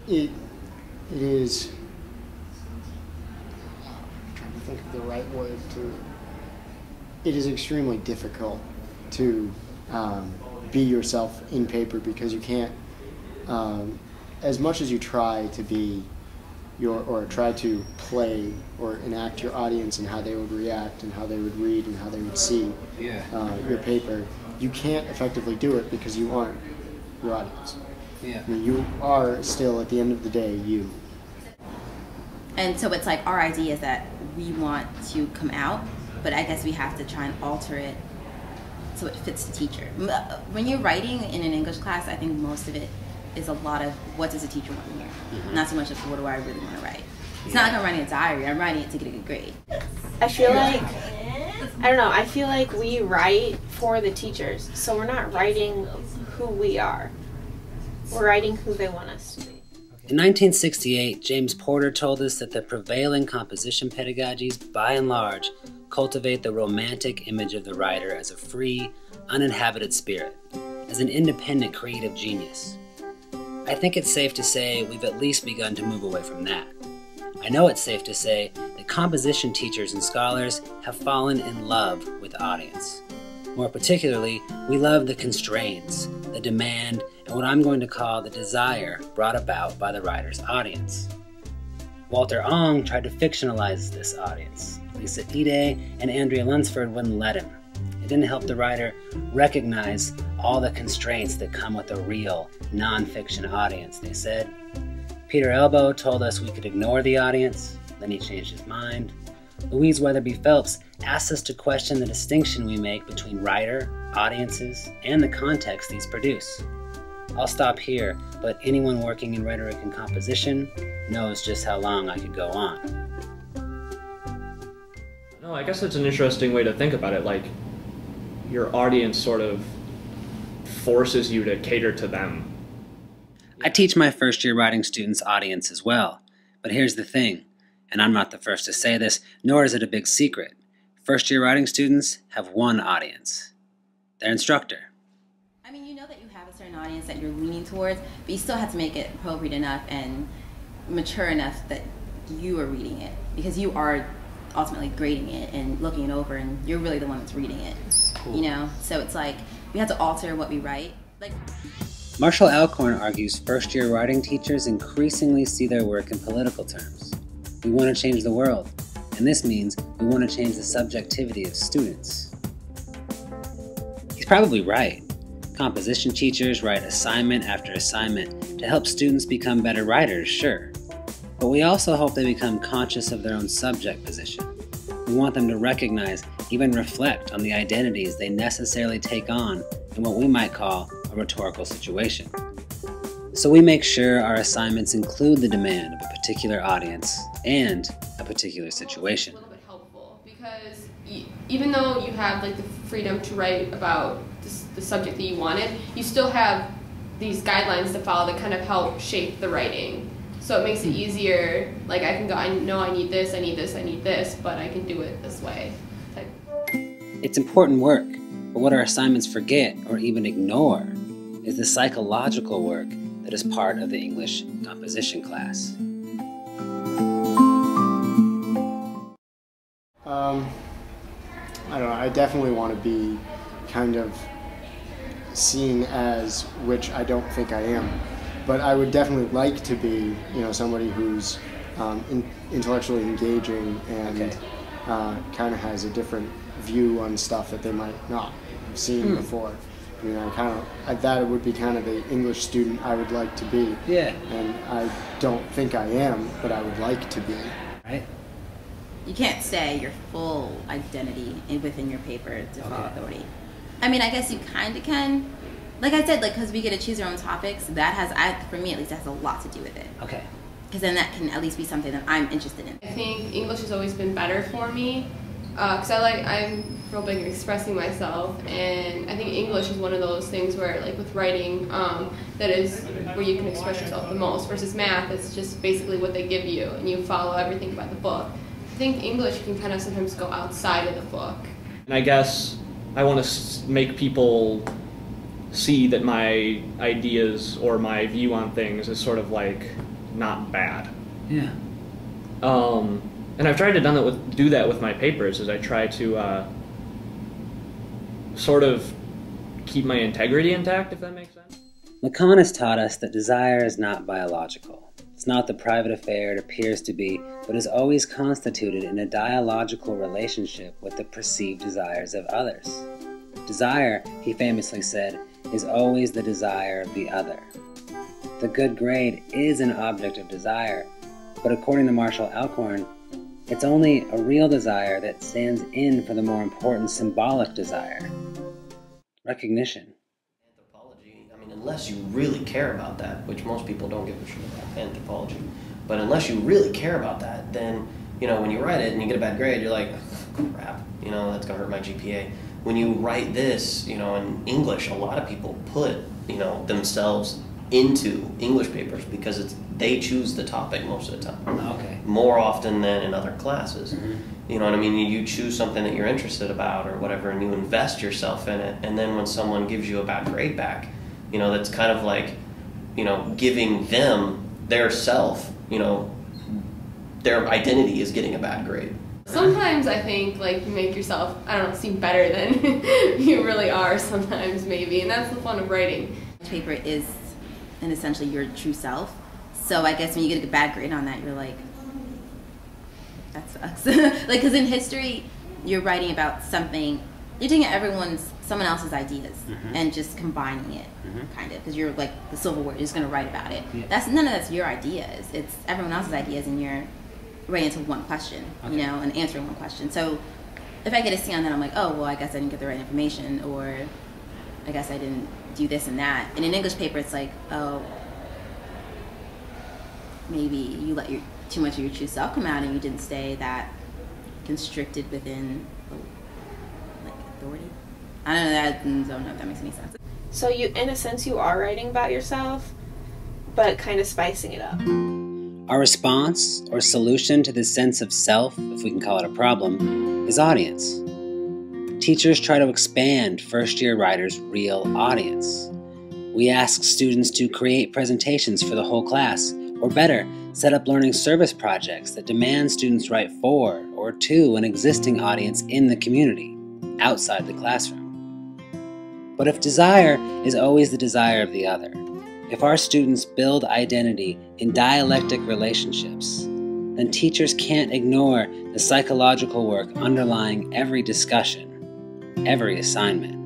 it is, I'm trying to think of the right word to, it is extremely difficult to be yourself in paper, because you can't, as much as you try to be or try to play or enact your audience and how they would react and how they would read and how they would see your paper, you can't effectively do it because you aren't your audience. Yeah. I mean, you are still, at the end of the day, you. And so it's like our idea is that we want to come out, but I guess we have to try and alter it so it fits the teacher. When you're writing in an English class, I think most of it is a lot of what does the teacher want to hear, not so much of what do I really want to write. It's not like I'm writing a diary, I'm writing it to get a good grade. I feel like, I don't know, I feel like we write for the teachers, so we're not writing who we are. We're writing who they want us to be. In 1968, James Porter told us that the prevailing composition pedagogies, by and large, cultivate the romantic image of the writer as a free, uninhabited spirit, as an independent creative genius. I think it's safe to say we've at least begun to move away from that. I know it's safe to say that composition teachers and scholars have fallen in love with audience. More particularly, we love the constraints, the demand, and what I'm going to call the desire brought about by the writer's audience. Walter Ong tried to fictionalize this audience. Lisa Ide and Andrea Lunsford wouldn't let him. It didn't help the writer recognize all the constraints that come with a real, non-fiction audience, they said. Peter Elbow told us we could ignore the audience, then he changed his mind. Louise Weatherby Phelps asked us to question the distinction we make between writer, audiences, and the context these produce. I'll stop here, but anyone working in rhetoric and composition knows just how long I could go on. No, I guess it's an interesting way to think about it. Like, your audience sort of forces you to cater to them. I teach my first-year writing students audience as well, but here's the thing, and I'm not the first to say this, nor is it a big secret. First-year writing students have one audience, their instructor. I mean, you know that you have a certain audience that you're leaning towards, but you still have to make it appropriate enough and mature enough that you are reading it, because you are ultimately grading it and looking it over, and you're really the one that's reading it. Cool. You know, so it's like we have to alter what we write. Like, Marshall Alcorn argues first-year writing teachers increasingly see their work in political terms. We want to change the world, and this means we want to change the subjectivity of students. He's probably right. Composition teachers write assignment after assignment to help students become better writers, sure. But we also hope they become conscious of their own subject position. We want them to recognize, even reflect on the identities they necessarily take on in what we might call a rhetorical situation. So we make sure our assignments include the demand of a particular audience and a particular situation. A little bit helpful, because even though you have like the freedom to write about the subject that you wanted, you still have these guidelines to follow that kind of help shape the writing. So it makes it easier. Like, I can go, I know I need this, I need this, I need this, but I can do it this way. It's important work, but what our assignments forget or even ignore is the psychological work that is part of the English composition class. I don't know, I definitely want to be kind of seen as, which I don't think I am, but I would definitely like to be, you know, somebody who's intellectually engaging and kind of has a different view on stuff that they might not have seen before. You know, that would be kind of the English student I would like to be. Yeah. And I don't think I am, but I would like to be. Right? you can't say your full identity within your paper to follow authority. I mean, I guess you kind of can. Like I said, like, because we get to choose our own topics, that has, for me at least, that has a lot to do with it. Okay. Because then that can at least be something that I'm interested in. I think English has always been better for me, because I'm real big at expressing myself, and I think English is one of those things where, like with writing, that is where you can express yourself the most, versus math, it's just basically what they give you, and you follow everything by the book. I think English can kind of sometimes go outside of the book. And I guess I want to make people see that my ideas or my view on things is sort of like not bad. Yeah. And I've tried to do that with my papers, is I try to sort of keep my integrity intact, if that makes sense. Lacan has taught us that desire is not biological. It's not the private affair it appears to be, but is always constituted in a dialogical relationship with the perceived desires of others. Desire, he famously said, is always the desire of the other. The good grade is an object of desire, but according to Marshall Alcorn, it's only a real desire that stands in for the more important symbolic desire. Recognition. Anthropology, I mean, unless you really care about that, which most people don't give a shit about anthropology, but unless you really care about that, then, you know, when you write it and you get a bad grade, you're like, crap, you know, that's gonna hurt my GPA. When you write this, you know, in English, a lot of people put, you know, themselves into English papers because they choose the topic most of the time. Okay. More often than in other classes. You know what I mean? You choose something that you're interested about or whatever, and you invest yourself in it, and then when someone gives you a bad grade back, you know, that's kind of like, you know, giving them their self, you know, their identity is getting a bad grade. Sometimes I think, like, you make yourself, I don't know, seem better than you really are sometimes, maybe, and that's the fun of writing. Paper is, and essentially your true self. So I guess when you get a bad grade on that, you're like, that sucks. Like, because in history, you're writing about something, you're taking someone else's ideas and just combining it, kind of, because you're like the Civil War, you're just going to write about it. Yeah. None of that's your ideas. It's everyone else's ideas, and you're writing to one question, you know, and answering one question. So if I get a C on that, I'm like, oh, well, I guess I didn't get the right information, or I guess I didn't do this and that. In an English paper, it's like, oh, maybe you let too much of your true self come out and you didn't stay that constricted within, like, authority. I don't know if that makes any sense. So you, in a sense, you are writing about yourself, but kind of spicing it up. Our response, or solution to this sense of self, if we can call it a problem, is audience. Teachers try to expand first-year writers' real audience. We ask students to create presentations for the whole class, or better, set up learning service projects that demand students write for or to an existing audience in the community, outside the classroom. But if desire is always the desire of the other, if our students build identity in dialectic relationships, then teachers can't ignore the psychological work underlying every discussion, every assignment.